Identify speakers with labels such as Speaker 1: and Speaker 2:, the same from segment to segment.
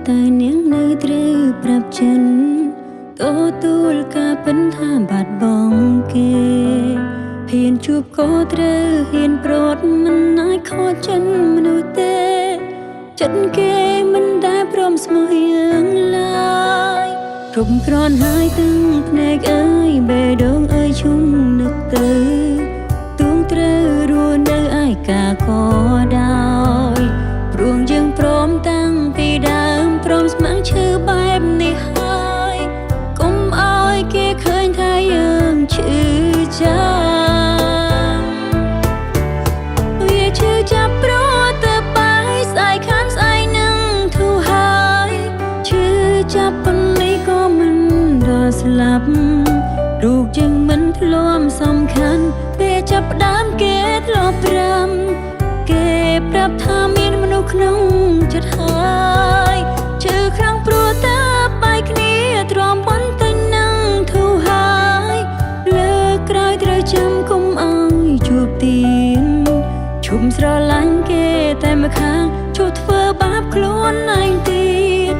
Speaker 1: តែនាងនៅត្រូវប្រាប់ចិនទទួលការពិនថាបាត់បង់គេហ៊ានជួបក៏ត្រូវហ៊ានប្រត់មិនអាចខកចិនមនុស្សទេចិត្តគេមិនដែលព្រមស្មោះយ៉ាងឡើយគ្រប់គ្រាន់ហើយទាំងភ្នែកអើយបេះដូងអើយឈុំនឹកទៅទួងត្រូវរស់នៅឯកាក៏ដោយព្រោះយើងព្រមតាំងពីដើមព្រមស្ម័គ្រឈឺបែបនេះហើយកុំឲ្យគេឃើញថាយើងឈឺចាំវាឈឺចាប់ព្រោះទៅបាយស្អែកខានស្អែកនឹងធូរហើយឈឺចាប់ប៉ុណ្ណេះក៏មិនដល់ស្លាប់រូបយើងមិនធ្លាប់សំខាន់ពេលចាប់ផ្ដើមគេធ្លាប់ប្រាំគេប្រាប់ថាមានមនុស្សក្នុងចិត្តហើយឈឺខ្លាំងព្រោះតែបែកគ្នាទ្រាំប៉ុន្តែនឹងធូរហើយលើកក្រោយត្រូវចាំកុំឲ្យជួបទៀនឈុំស្រឡាញ់គេតែម្ខាងជួបធ្វើបាបខ្លួនឯងទៀត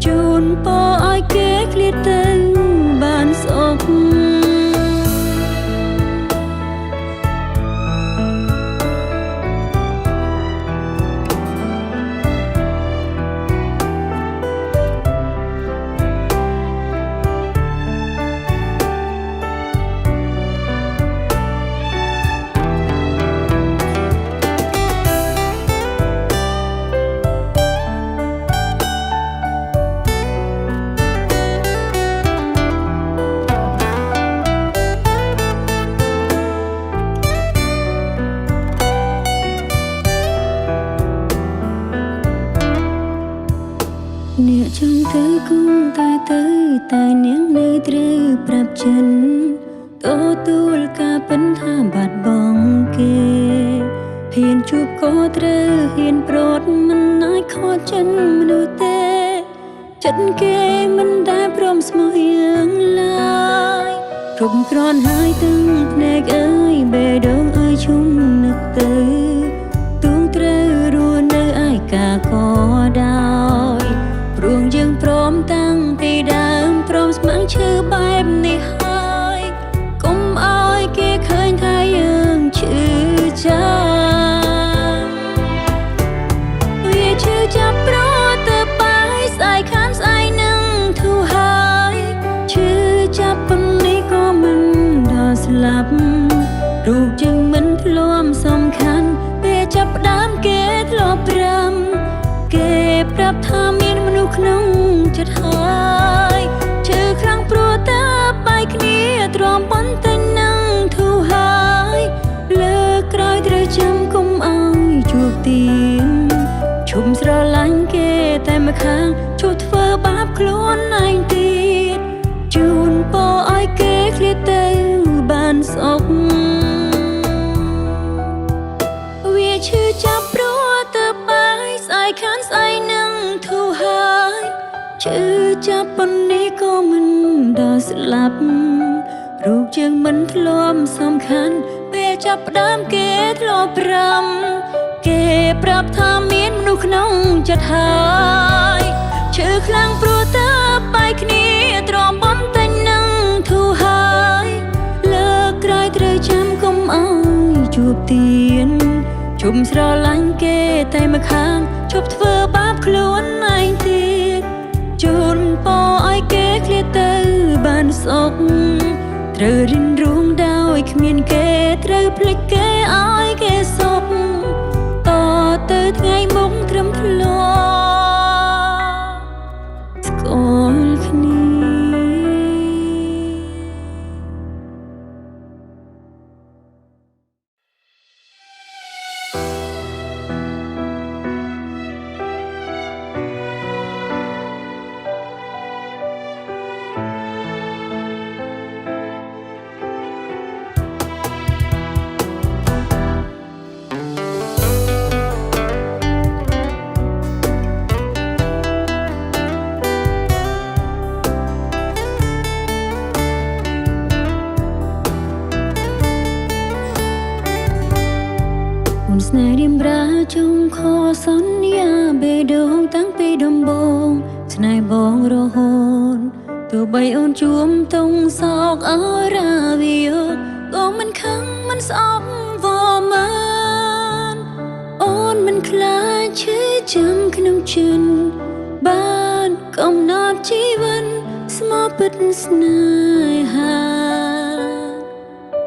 Speaker 1: ជូនពរឲ្យគេឃ្លាតទៅបានសុខអ្នកចង់ទៅគង់តែនាងនៅត្រូវប្រាប់ចិនទទួលការពិនថាបាត់បង់គេហ៊ានជួបក៏ត្រូវហ៊ានប្រត់មិនអាចខកចិនមនុស្សទេចិត្តគេមិនដែលព្រមស្មោះយ៉ាងឡើយគ្រប់គ្រាន់ហើយទាំងភ្នែកអើយបេះដូងអើយឈុំនឹកទៅទួងត្រូវរស់នៅឯកាក៏ដោយព្រោះយើងព្រមតាំងពីដើមព្រមស្ម័គ្រឈឺបែបនេះហើយកុំឲ្យគេឃើញថាយើងឈឺចាំវាឈឺចាប់ព្រោះទៅបាយស្អែកខានស្អែកនឹងធូរហើយឈឺចាប់ប៉ុណ្ណេះក៏មិនដល់ស្លាប់រូបយើងមិនធ្លាប់សំខាន់ពេលចាប់ផ្ដើមគេធ្លាប់ប្រាំគេប្រាប់ថាមានមនុស្សក្នុងចិត្តហើយឈឺខ្លាំងព្រោះតែបែកគ្នាទ្រាំប៉ុន្តែនឹងធូរហើយលើកក្រោយត្រូវចាំកុំឲ្យជួបទៀនឈុំស្រឡាញ់គេតែម្ខាងជួបធ្វើបាបខ្លួនឯងទៀតជូនពរឲ្យគេឃ្លាតទៅបានសុខវាឈឺចាប់ព្រោះទៅបាយស្អែកខានស្អែកនឹងធូរហើយឈឺចាប់ប៉ុណ្ណេះក៏មិនដល់ស្លាប់រូបយើងមិនធ្លាប់សំខាន់ពេលចាប់ផ្ដើមគេធ្លាប់ប្រាំគេប្រាប់ថាមានមនុស្សក្នុងចិត្តហើយឈឺខ្លាំងព្រោះតែបែកគ្នាទ្រាំប៉ុន្តែនឹងធូរហើយលើកក្រោយត្រូវចាំកុំឲ្យជួបទៀនជុំស្រឡាញ់គេតែម្ខាងជប់ធ្វើបាបខ្លួនឯងទៀតជូនពរឲ្យគេឃ្លាតទៅបានសុខត្រូវរិនរងដោយគ្មានគេត្រូវភ្លេចគេឲ្យគេសុខតទៅថ្ងៃមុខត្រឹមធ្លាប់ស្គាល់គ្នាស្នេហ៍រៀមរាចុងខសន្យាបេះដូងតាំងពី ដំបងស្នេហ៍បងរហូតទោះបីអូនជួមតុងសោកអរាវាក៏មិនខឹងមិនស្អប់វមានអូនមិនខ្លាចឈឺចាំក្នុងចិត្តបានកំណត់ជីវិតស្មោះពិតស្នេហា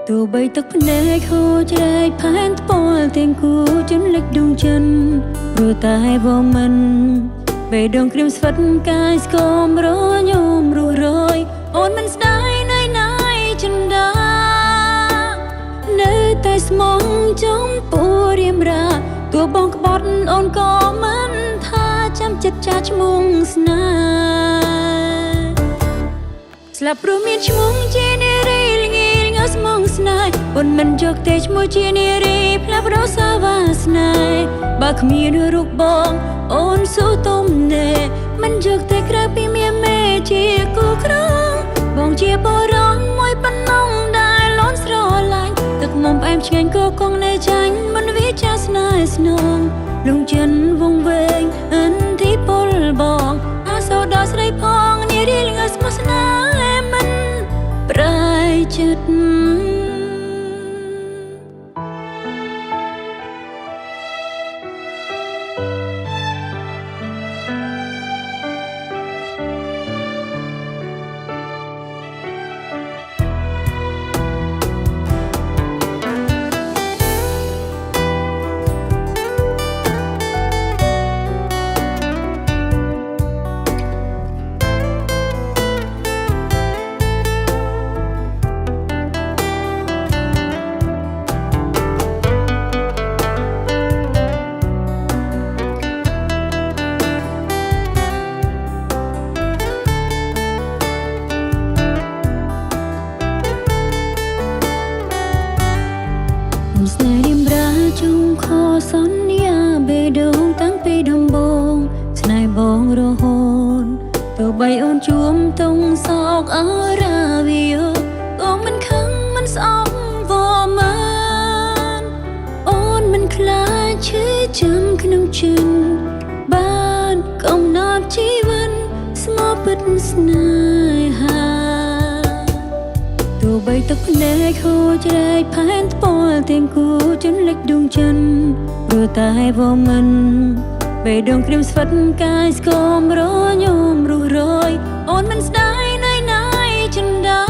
Speaker 1: ទោះបីទឹកភ្នែកហូរជ្រែកផែនថ្ពាល់ទាំងគូជន់លិចដួងចិនព្រោះតែវមិនបេះដូងក្រៀមស្វិតកាយស្គមរញោមរស់រយអូនមិនស្ដាយណៃណៃចិនដានៅតែស្មងចំពោះរៀមរាទោះបងក្បត់អូនក៏មិនថាចាំចិត្តចាឈ្មោះស្នេហ៍ស្លាប់ព្រោះមានឈ្មោះជានារីល្ងាលងើស្មងស្នេហ៍អូនមិនយកទេឈ្មោះជានារីផ្លាស់ប្ដូរសាវាសនាបើគ្មានរូបបងអូនស៊ូទុំណែមិនយកទេក្រៅពីមានមេជាគូក្រងបងជាបរោះមួយប៉ុណ្ណឹងដែលលន់ស្រឡាញ់ទឹកមុំផ្អែមឆ្ងាញ់ក៏គង់នៅចាញ់មិនវាចាស្នេហ៍ស្នងលងចិនវងវែងអន្តិពលបងអាសោដល់ស្រីផងនារីល្ងើស្មោះស្នេហ៍មិនប្រែចិត្តจงขอสัญญาเบดงตั้งปีดำบงស្នេហ៍បងរហូតទោះបីអូនជួមតុងសោកអរាវាក៏មិនខឹងមិនស្អប់វមានអូនមិនខ្លាចឈឺចាំក្នុងចិត្តបានកំណត់ជីវិតស្មោះពិតស្នេហាទោះបីទឹកភ្នែកហូរជ្រែកផែនថ្ពាល់ទាំងគូជន់លិចដួងចិនព្រោះតែវមិនបេះដូងក្រៀមស្វិតកាយស្គមរញោមរស់រយអូនមិនស្ដាយណៃណៃចិនដា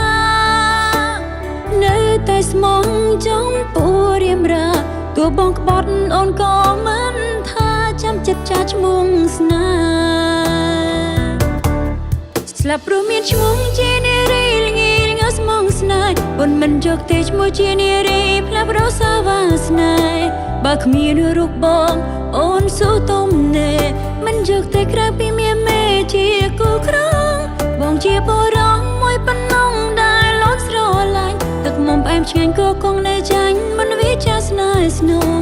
Speaker 1: នៅតែស្មងចំពោះរៀមរាទោះបងក្បត់អូនក៏មិនថាចាំចិត្តចាឈ្មោះស្នេហ៍ស្លាប់ព្រោះមានឈ្មោះជានារីល្ងាលងើស្មងស្នេហ៍អូនមិនយកទេឈ្មោះជានារីផ្លាស់ប្ដូរសាវាសនាបើគ្មានរូបបងអូនស៊ូទុំណែមិនយកទេក្រៅពីមានមេជាគូក្រងបងជាបរោះមួយប៉ុណ្ណឹងដែលលន់ស្រឡាញ់ទឹកមុំផ្អែមឆ្ងាញ់ក៏គង់នៅចាញ់មិនវាចាស្នេហ៍ស្នង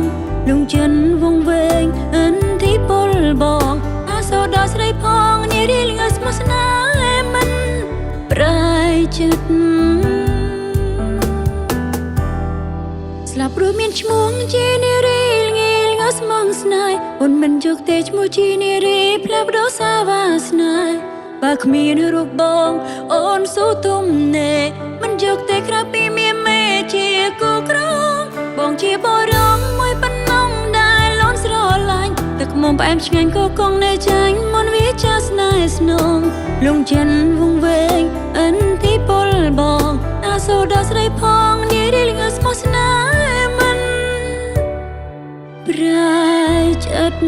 Speaker 1: លងចិនវងវែងអន្តិពលបងអាសោដល់ស្រីផងនារីល្ងើស្មោះស្នេហ៍មិនប្រែចិត្តស្លាប់ព្រោះមានឈ្មោះជានារីល្ងាលងើស្មងស្នេហ៍អូនមិនយកទេឈ្មោះជានារីផ្លាស់ប្ដូរសាវាសនាបើគ្មានរូបបងអូនស៊ូទុំណែមិនយកទេក្រៅពីមានមេជាគូក្រងបងជាបរោះមួយប៉ុណ្ណឹងដែលលន់ស្រឡាញ់ទឹកមុំផ្អែមឆ្ងាញ់ក៏គង់នៅចាញ់មុនវាចាស្នេហ៍ស្នងលងចិនវងវែងអន្តិពលបងអាសោដល់ស្រីផងនារីល្ងើស្មោះស្នេហ៍មិនប្រែចិត្ត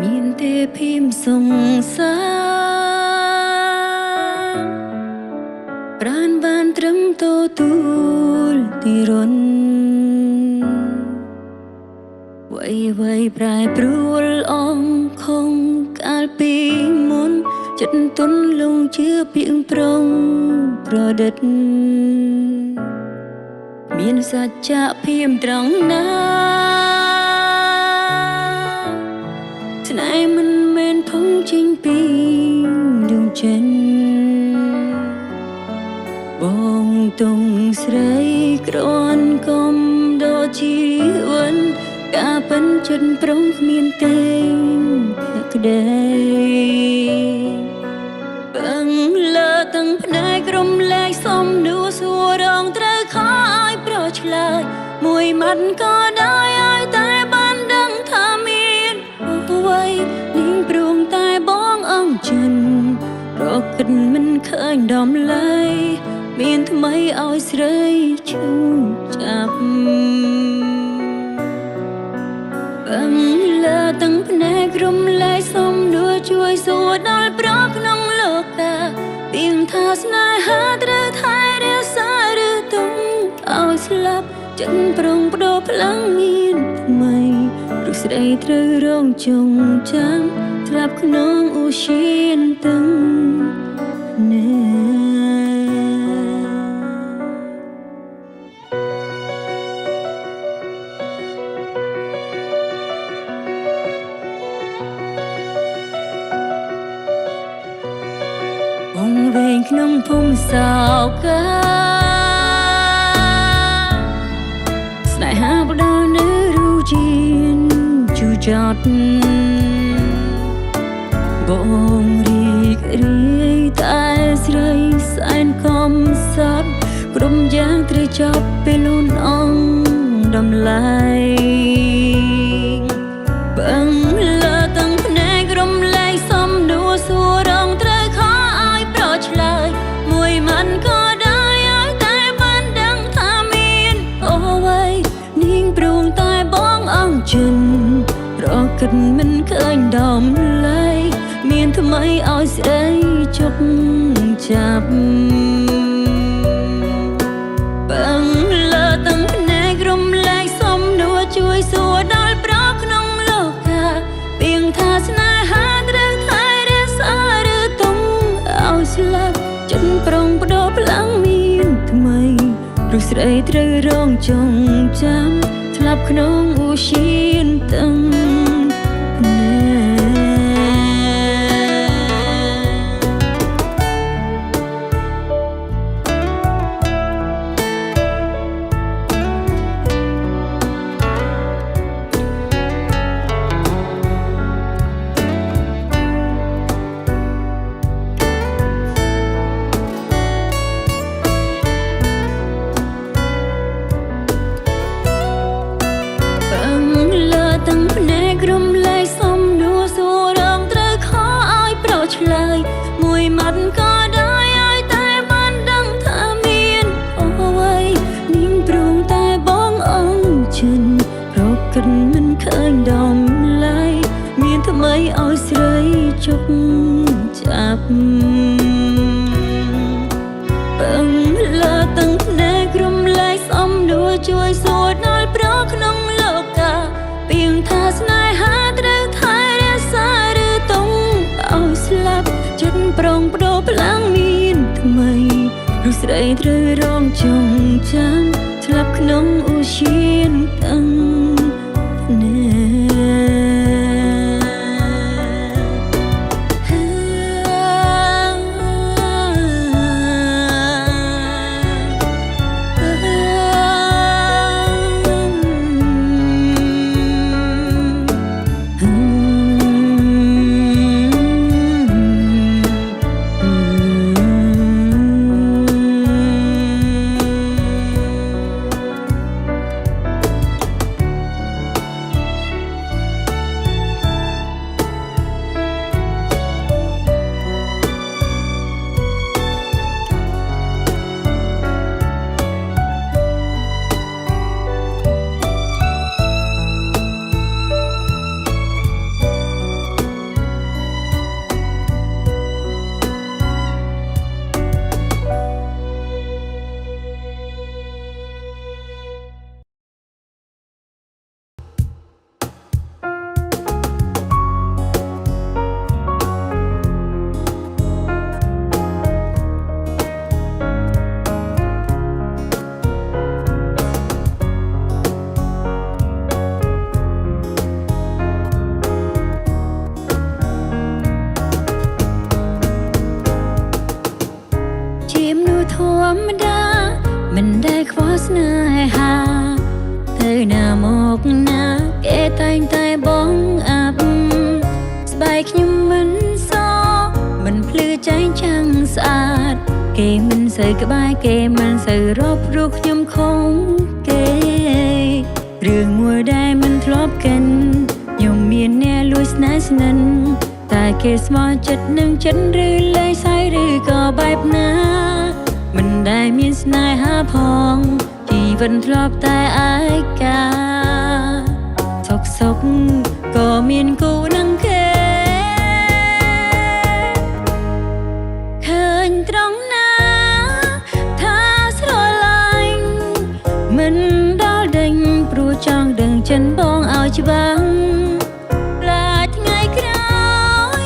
Speaker 1: មានទេភីមសង្សារប្រានបានត្រឹមតទូលទីរុនវៃប្រែប្រួលអងខំ ចិត្តទន់លងជឿពីងប្រងប្រឌិតមានសច្ចៈភាពត្រង់ណាស្នេហ៍មិនមែនផុងចេញពីដួងចិនបងទុំស្រីក្រន់កុំដូចជីវិនការប៉ិនចិត្តប្រងគ្មានទេភក្តីបង្លើទាំងផ្នែកក្រុមលែកសំនួរសួររងត្រូវខោឲ្យប្រឆ្លើយមួយម៉ាត់ក៏ដោយឲ្យតែបានដឹងថាមានអ្វីនាងព្រមតែបងអងចិនរកគិតមិនឃើញដំឡៃមានថ្មីឲ្យស្រីឈឺចាប់បង្លើទាំងផ្នែកក្រុមលែកសំនួរជួយសួរដល់ប្រក្នុងលោកាពីងថាស្នេហាត្រូវថែរក្សាឬទុំឲ្យស្លាប់ចិត្តប្រងបដូរផ្លាំងមានថ្មីព្រោះស្រីត្រូវរងចងចាំស្លាប់ក្នុងឧឈានទាំងណែបងវែងក្នុងភូមិសោកាស្នេហាបដោនៅរូជានជូចត់បងរីករាយតែស្រីសែនកំសត់ក្រុមយ៉ាងត្រូវចាប់ពេលលូនអងដំឡៃបង្លើទាំងភ្នែកក្រុមលែកសំនួរសួររងត្រូវខោឲ្យប្រឆ្លើយមួយម៉ាត់ក៏ដោយឲ្យតែបានដឹងថាមានអ្វីនាងព្រមតែបងអងចិនរកគិតមិនឃើញដំឡៃមានថ្មីឲ្យស្រីជប់ចាប់បង្លើទាំងភ្នែកក្រុមលែកសំនួរជួយសួរដល់ប្រក្នុងលោកាពីងថាស្នេហាត្រូវថែរក្សាឬទុំឲ្យស្លាប់ចិត្តប្រងបដូរផ្លាំងមានថ្មីព្រោះស្រីត្រូវរងចងចាំស្លាប់ក្នុងឧឈានទាំងណែទាំងភ្នែកក្រុមលែកសំនួរសួររងត្រូវខោឲ្យប្រឆ្លើយមួយម៉ាត់ក៏ដោយឲ្យតែបានដឹងថាមានអ្វីនាងព្រមតែបងអងចិនរកគិតមិនឃើញដំឡៃមានថ្មីឲ្យស្រីជប់ចាប់បង្លើទាំងភ្នែកក្រុមលែកសំនួរជួយសួរដល់ប្រក្នុងលោកាពីងថាស្នេហាត្រូវថែរក្សាឬទុំឲ្យស្លាប់ចិត្តប្រងបដូរផ្លាំងមានថ្មីព្រោះស្រីត្រូវរងចងចាំស្លាប់ក្នុងឧឈានទាំងណែ ម្មតាមិនដែលខ្វល់ស្នេហាទៅណាមកណាគេតែងតែបងអាប់ស្បែកខ្ញុំមិនសមិនភ្លឺចែងចាំងស្អាតគេមិនសូវក្បែរគេមិនសូវរកព្រោះខ្ញុំខំគេរឿងមួយដែលមិនធ្លាប់កិនខ្ញុំមានអ្នកលួចស្នេហ៍ស្និនតែគេស្មោះចិត្តនឹងចិត្តឬលេងសើចឬក៏បែបណាមិនដែលមានស្នេហាផងជីវិតធ្លាប់តែឯកាសុខក៏មានគូនឹងគេឃើញត្រង់ណាថាស្រឡាញ់មិនដល់ដេញព្រោះចង់ដឹងចិនបងឲ្យច្បាស់ឡាថ្ងៃក្រោយ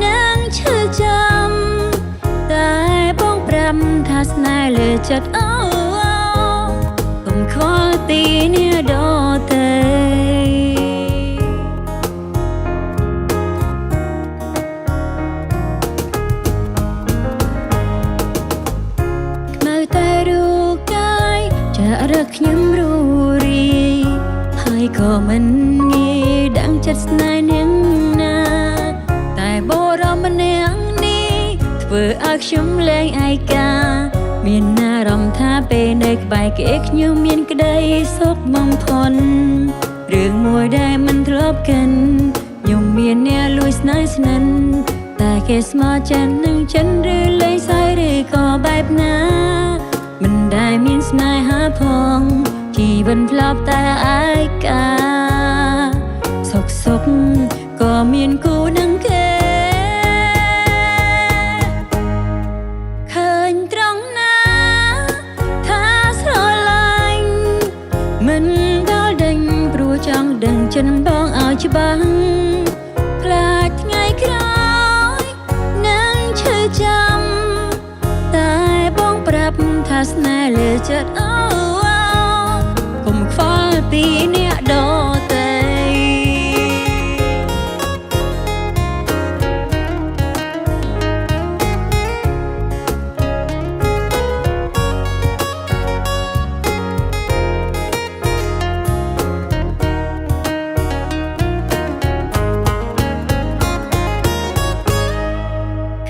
Speaker 1: នឹងឈឺចាំតែបងប្រាប់ថាស្នេហ៍លើចិត្តអូកុំខ្វល់ពីអ្នកដទៃរកខ្ញុំរួរីហើយក៏មិនងាយដឹងចិត្តស្នេហ៍នាងណាតែបរមម្នាក់នេះធ្វើឲ្យខ្ញុំលែងឯកាមានអារម្មណ៍ថាពេលនៅក្បែរគេខ្ញុំមានក្តីសុខបំផុតរឿងមួយដែលមិនធ្លាប់កិនខ្ញុំមានអ្នកលួចស្នេហ៍ស្និនតែគេស្មោះចិត្តនឹងចិនឬលេងសើចឬក៏បែបណាមិនដែលមានស្នេហាផងជីវិតធ្លាប់តែឯកាសុខក៏មានគូនឹងគេឃើញត្រង់ណាថាស្រឡាញ់មិនដល់ដេញព្រោះចង់ដឹងចិនបងឲ្យច្បាស់ខ្លាចថ្ងៃក្រោយនឹងឈឺចាំតែបងប្រាប់ថាស្នេហ៍លើចិត្តអូកុំខ្វល់ពីអ្នកដទៃ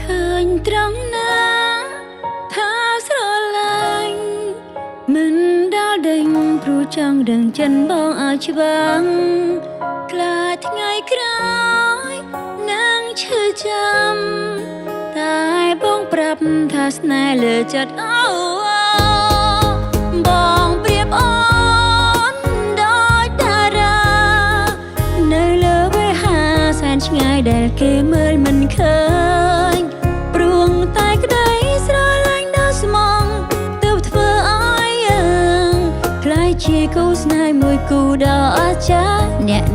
Speaker 1: ឃើញត្រង់ណាថាស្រឡាញ់មិនដល់ដេញព្រោះចង់ដឹងចិនបងឲ្យច្បាស់ខ្លាចថ្ងៃក្រោយនឹងឈឺចាំតែបងប្រាប់ថាស្នេហ៍លើចិត្តអូបងប្រៀបអូនដូចតារានៅលើវេហាសែនឆ្ងាយដែលគេមើលមិនឃើញព្រួងតែក្តីស្រឡាញ់ដល់ស្មងទើបធ្វើឲ្យយើងក្លាយជាគូស្នេហ៍មួយគូដ៏អស្ចារ្យអ្នក